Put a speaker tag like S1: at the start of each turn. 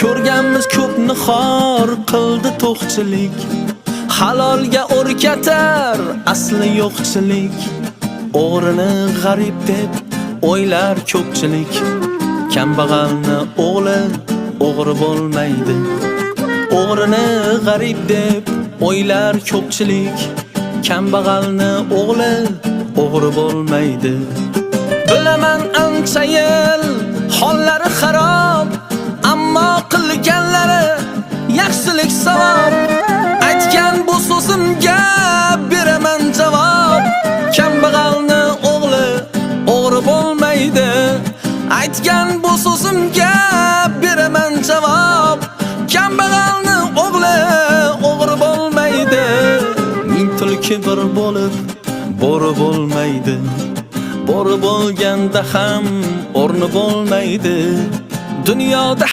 S1: Ko'rganmiz ko'pni xor qildi to'qchilik. Halolga o'rgatar asli yo'qchilik. O'g'rini g'arib deb o'ylar ko'pchilik. Kambag'alni o'g'li o'g'ri bo'lmaydi. O'g'rini g'arib deb o'ylar ko'pchilik. Kambag'alni o'g'li o'g'ri bo'lmaydi. Bilaman ancha yil hollari xarob, ammo qilganlari yaxshilik savob. Aytgan bu so'zimga beraman javob. Kambag'alni o'g'li o'g'ri bo'lmaydi. Aytgan bu so'zimga beraman javob. Kambag'alni o'g'li o'g'ri bo'lmaydi. Ming tulki bir bo'lib bo'ri bo'lmaydi. Bo'ri bo'lganda ham o'rni bo'lmaydi. Dunyoda